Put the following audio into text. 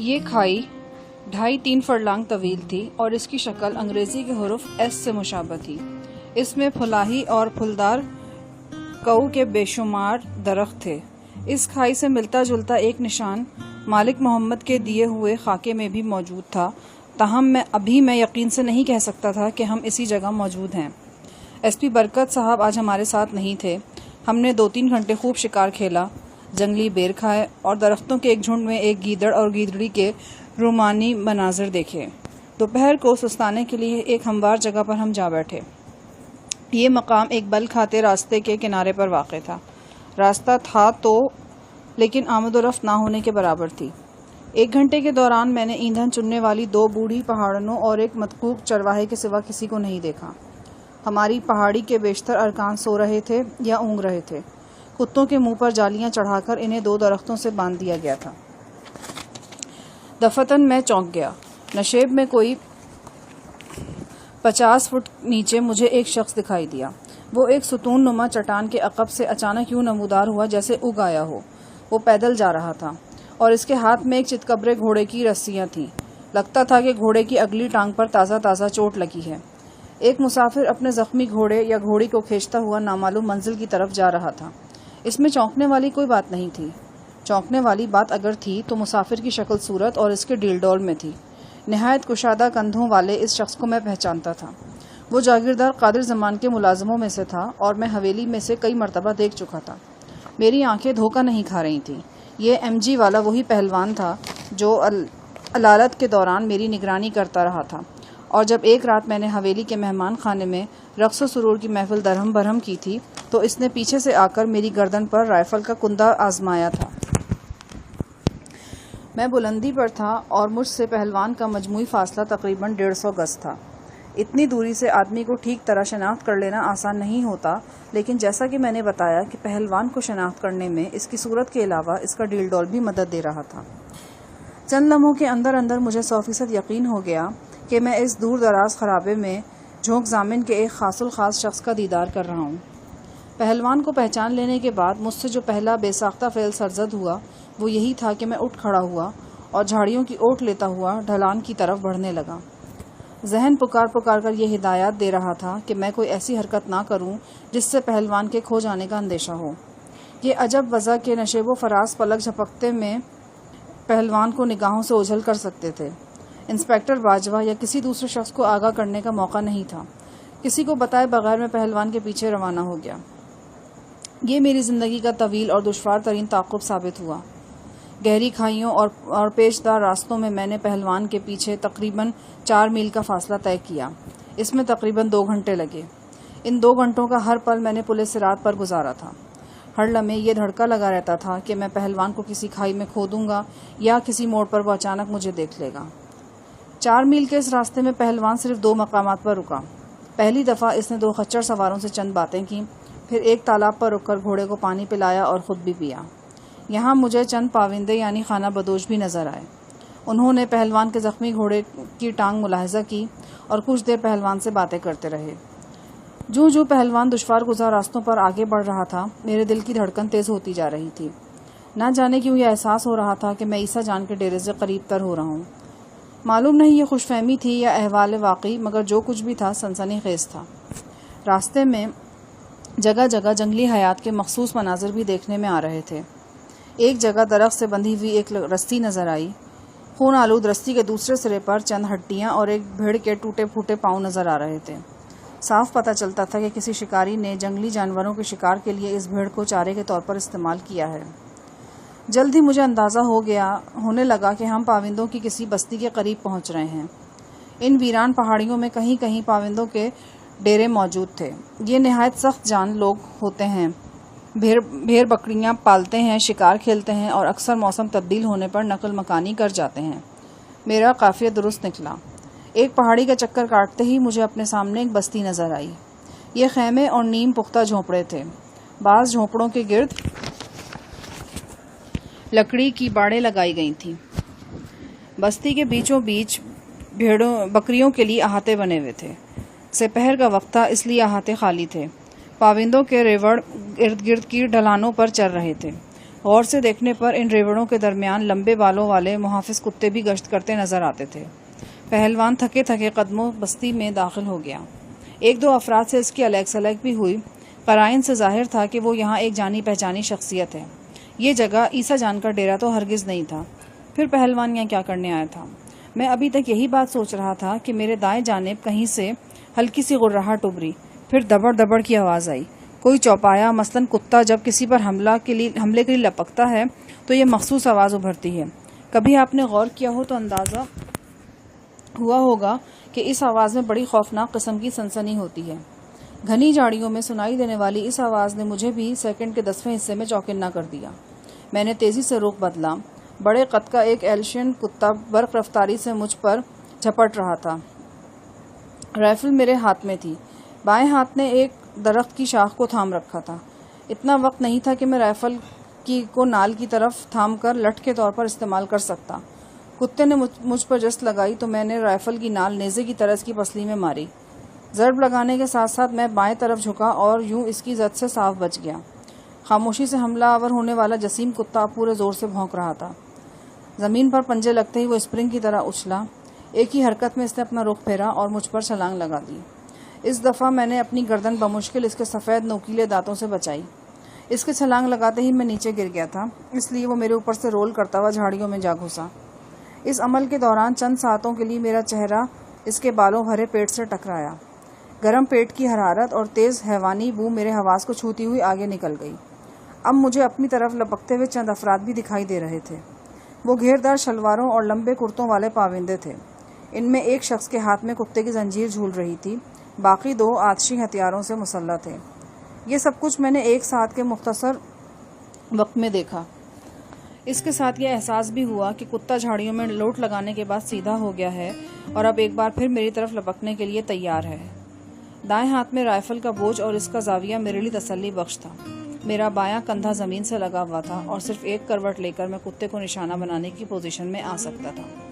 یہ کھائی 2.5-3 فرلانگ طویل تھی اور اس کی شکل انگریزی کے حروف ایس سے مشابہ تھی۔ اس میں پھلاہی اور پھلدار کؤ کے بے شمار درخت تھے۔ اس کھائی سے ملتا جلتا ایک نشان مالک محمد کے دیے ہوئے خاکے میں بھی موجود تھا، تاہم میں یقین سے نہیں کہہ سکتا تھا کہ ہم اسی جگہ موجود ہیں۔ ایس پی برکت صاحب آج ہمارے ساتھ نہیں تھے۔ ہم نے 2-3 گھنٹے خوب شکار کھیلا، جنگلی بیر کھائے اور درختوں کے ایک جھنڈ میں ایک گیدڑ اور گیدڑی کے رومانی مناظر دیکھے۔ دوپہر کو سستانے کے لیے ایک ہموار جگہ پر ہم جا بیٹھے۔ یہ مقام ایک بل کھاتے راستے کے کنارے پر واقع تھا۔ راستہ تھا تو لیکن آمد و رفت نہ ہونے کے برابر تھی۔ 1 گھنٹے کے دوران میں نے ایندھن چننے والی 2 بوڑھی پہاڑنوں اور ایک مدقوق چرواہے کے سوا کسی کو نہیں دیکھا۔ ہماری پہاڑی کے بیشتر ارکان سو رہے تھے یا اونگ رہے تھے۔ کتوں کے منہ پر جالیاں چڑھا کر انہیں 2 درختوں سے باندھ دیا گیا تھا۔ دفتن میں چونک گیا۔ نشیب میں کوئی 50 فٹ نیچے مجھے ایک شخص دکھائی دیا۔ وہ ایک ستون نما چٹان کے عقب سے اچانک یوں نمودار ہوا جیسے اگ آیا ہو۔ وہ پیدل جا رہا تھا اور اس کے ہاتھ میں ایک چتکبرے گھوڑے کی رسیاں تھیں۔ لگتا تھا کہ گھوڑے کی اگلی ٹانگ پر تازہ چوٹ لگی ہے۔ ایک مسافر اپنے زخمی گھوڑے یا گھوڑی کو کھینچتا ہوا نامعلوم منزل کی طرف جا رہا تھا۔ اس میں چونکنے والی کوئی بات نہیں تھی۔ چونکنے والی بات اگر تھی تو مسافر کی شکل صورت اور اس کے ڈیل ڈول میں تھی۔ نہایت کشادہ کندھوں والے اس شخص کو میں پہچانتا تھا۔ وہ جاگیردار قادر زمان کے ملازموں میں سے تھا اور میں حویلی میں سے کئی مرتبہ دیکھ چکا تھا۔ میری آنکھیں دھوکہ نہیں کھا رہی تھیں۔ یہ ایم جی والا وہی پہلوان تھا جو علالت کے دوران میری نگرانی کرتا رہا تھا، اور جب ایک رات میں نے حویلی کے مہمان خانے میں رقص و سرور کی محفل درہم برہم کی تھی تو اس نے پیچھے سے آ کر میری گردن پر رائفل کا کندہ آزمایا تھا۔ میں بلندی پر تھا اور مجھ سے پہلوان کا مجموعی فاصلہ تقریباً 150 گز تھا۔ اتنی دوری سے آدمی کو ٹھیک طرح شناخت کر لینا آسان نہیں ہوتا، لیکن جیسا کہ میں نے بتایا کہ پہلوان کو شناخت کرنے میں اس کی صورت کے علاوہ اس کا ڈیل ڈول بھی مدد دے رہا تھا۔ چند لمحوں کے اندر مجھے 100% یقین ہو گیا کہ میں اس دور دراز خرابے میں جھونک زامن کے ایک خاص الخاص شخص کا دیدار کر رہا ہوں۔ پہلوان کو پہچان لینے کے بعد مجھ سے جو پہلا بے ساختہ فعل سرزد ہوا وہ یہی تھا کہ میں اٹھ کھڑا ہوا اور جھاڑیوں کی اوٹ لیتا ہوا ڈھلان کی طرف بڑھنے لگا۔ ذہن پکار کر یہ ہدایات دے رہا تھا کہ میں کوئی ایسی حرکت نہ کروں جس سے پہلوان کے کھو جانے کا اندیشہ ہو۔ یہ عجب وضع کے نشیب و فراز پلک جھپکتے میں پہلوان کو نگاہوں سے اوجھل کر سکتے تھے۔ انسپکٹر باجوہ یا کسی دوسرے شخص کو آگاہ کرنے کا موقع نہیں تھا۔ کسی کو بتائے بغیر میں پہلوان کے پیچھے روانہ ہو گیا۔ یہ میری زندگی کا طویل اور دشوار ترین تعاقب ثابت ہوا۔ گہری کھائیوں اور پیچدار راستوں میں میں نے پہلوان کے پیچھے تقریباً 4 میل کا فاصلہ طے کیا۔ اس میں تقریباً 2 گھنٹے لگے۔ ان 2 گھنٹوں کا ہر پل میں نے پولیس رات پر گزارا تھا۔ ہر لمحے یہ دھڑکا لگا رہتا تھا کہ میں پہلوان کو کسی کھائی میں کھو دوں گا یا کسی موڑ پر وہ اچانک مجھے دیکھ لے گا۔ 4 میل کے اس راستے میں پہلوان صرف 2 مقامات پر رکا۔ پہلی دفعہ اس نے 2 خچر سواروں سے چند باتیں کی، پھر ایک تالاب پر رک کر گھوڑے کو پانی پلایا اور خود بھی پیا۔ یہاں مجھے چند پاوندے یعنی خانہ بدوش بھی نظر آئے۔ انہوں نے پہلوان کے زخمی گھوڑے کی ٹانگ ملاحظہ کی اور کچھ دیر پہلوان سے باتیں کرتے رہے۔ جو پہلوان دشوار گزار راستوں پر آگے بڑھ رہا تھا میرے دل کی دھڑکن تیز ہوتی جا رہی تھی۔ نہ جانے کیوں یہ احساس ہو رہا تھا کہ میں عیسیٰ جان کے ڈیرے سے قریب تر ہو رہا ہوں۔ معلوم نہیں یہ خوش فہمی تھی یا احوال واقعی، مگر جو کچھ بھی تھا سنسنی خیز تھا۔ راستے میں جگہ جگہ جنگلی حیات کے مخصوص مناظر بھی دیکھنے میں آ رہے تھے۔ ایک جگہ درخت سے بندھی ہوئی ایک رسی نظر آئی۔ خون آلود رسی کے دوسرے سرے پر چند ہڈیاں اور ایک بھیڑ کے ٹوٹے پھوٹے پاؤں نظر آ رہے تھے۔ صاف پتہ چلتا تھا کہ کسی شکاری نے جنگلی جانوروں کے شکار کے لیے اس بھیڑ کو چارے کے طور پر استعمال کیا ہے۔ جلد ہی مجھے اندازہ ہونے لگا کہ ہم پاوندوں کی کسی بستی کے قریب پہنچ رہے ہیں۔ ان ویران پہاڑیوں میں کہیں کہیں پاوندوں کے ڈیرے موجود تھے۔ یہ نہایت سخت جان لوگ ہوتے ہیں، بھیڑ بکریاں پالتے ہیں، شکار کھیلتے ہیں اور اکثر موسم تبدیل ہونے پر نقل مکانی کر جاتے ہیں۔ میرا قافیہ درست نکلا۔ ایک پہاڑی کا چکر کاٹتے ہی مجھے اپنے سامنے ایک بستی نظر آئی۔ یہ خیمے اور نیم پختہ جھونپڑے تھے۔ بعض جھونپڑوں کے گرد لکڑی کی باڑیں لگائی گئی تھیں۔ بستی کے بیچوں بیچ بکریوں کے لیے احاطے بنے ہوئے تھے۔ سپہر کا وقت تھا اس لیے احاطے خالی تھے۔ پاوندوں کے ریوڑ ارد گرد کی ڈھلانوں پر چر رہے تھے۔ غور سے دیکھنے پر ان ریوڑوں کے درمیان لمبے بالوں والے محافظ کتے بھی گشت کرتے نظر آتے تھے۔ پہلوان تھکے تھکے قدموں بستی میں داخل ہو گیا۔ ایک دو افراد سے اس کی الیگ سلیگ بھی ہوئی۔ قرائن سے ظاہر تھا کہ وہ یہاں ایک جانی پہچانی شخصیت ہے۔ یہ جگہ عیسیٰ جان کا ڈیرا تو ہرگز نہیں تھا۔ پھر پہلوان یہاں کیا کرنے آیا تھا؟ میں ابھی تک یہی بات سوچ رہا تھا کہ میرے دائیں جانب کہیں سے ہلکی سی غرراہٹ ابھری، پھر دبڑ دبڑ کی آواز آئی۔ کوئی چوپایا مثلاً کتا جب کسی پر حملے کے لیے لپکتا ہے تو یہ مخصوص آواز ابھرتی ہے۔ کبھی آپ نے غور کیا ہو تو اندازہ ہوا ہوگا کہ اس آواز میں بڑی خوفناک قسم کی سنسنی ہوتی ہے۔ گھنی جھاڑیوں میں سنائی دینے والی اس آواز نے مجھے بھی سیکنڈ کے 10ویں حصے میں چوکنا کر دیا۔ میں نے تیزی سے رخ بدلا۔ بڑے قد کا ایک ایلشین کتا برق رفتاری سے مجھ پر جھپٹ رہا تھا۔ رائفل میرے ہاتھ میں تھی۔ بائیں ہاتھ نے ایک درخت کی شاخ کو تھام رکھا تھا۔ اتنا وقت نہیں تھا کہ میں رائفل کو نال کی طرف تھام کر لٹ کے طور پر استعمال کر سکتا۔ کتے نے مجھ پر جست لگائی تو میں نے رائفل کی نال نیزے کی طرح اس کی پسلی میں ماری۔ ضرب لگانے کے ساتھ ساتھ میں بائیں طرف جھکا اور یوں اس کی زد سے صاف بچ گیا۔ خاموشی سے حملہ آور ہونے والا جسیم کتا پورے زور سے بھونک رہا تھا۔ زمین پر پنجے لگتے ہی وہ اسپرنگ کی طرح اچھلا۔ ایک ہی حرکت میں اس نے اپنا رخ پھیرا اور مجھ پر چھلانگ لگا دی۔ اس دفعہ میں نے اپنی گردن بمشکل اس کے سفید نوکیلے دانتوں سے بچائی۔ اس کے چھلانگ لگاتے ہی میں نیچے گر گیا تھا، اس لیے وہ میرے اوپر سے رول کرتا ہوا جھاڑیوں میں جا گھسا۔ اس عمل کے دوران چند ساعتوں کے لیے میرا چہرہ اس کے بالوں بھرے پیٹ سے ٹکرایا۔ گرم پیٹ کی حرارت اور تیز حیوانی بو میرے حواس کو چھوتی ہوئی آگے نکل گئی۔ اب مجھے اپنی طرف لپکتے ہوئے چند افراد بھی دکھائی دے رہے تھے۔ وہ گھیردار شلواروں اور لمبے کرتوں والے پابندے تھے۔ ان میں ایک شخص کے ہاتھ میں کتے کی زنجیر جھول رہی تھی، باقی دو آتشی ہتھیاروں سے مسلح تھے۔ یہ سب کچھ میں نے ایک ساتھ کے مختصر وقت میں دیکھا۔ اس کے ساتھ یہ احساس بھی ہوا کہ کتا جھاڑیوں میں لوٹ لگانے کے بعد سیدھا ہو گیا ہے اور اب ایک بار پھر میری طرف لپکنے کے لیے تیار ہے۔ دائیں ہاتھ میں رائفل کا بوجھ اور اس کا زاویہ میرے لیے تسلی بخش تھا۔ میرا بایاں کندھا زمین سے لگا ہوا تھا اور صرف ایک کروٹ لے کر میں کتے کو نشانہ بنانے کی پوزیشن میں آ سکتا تھا۔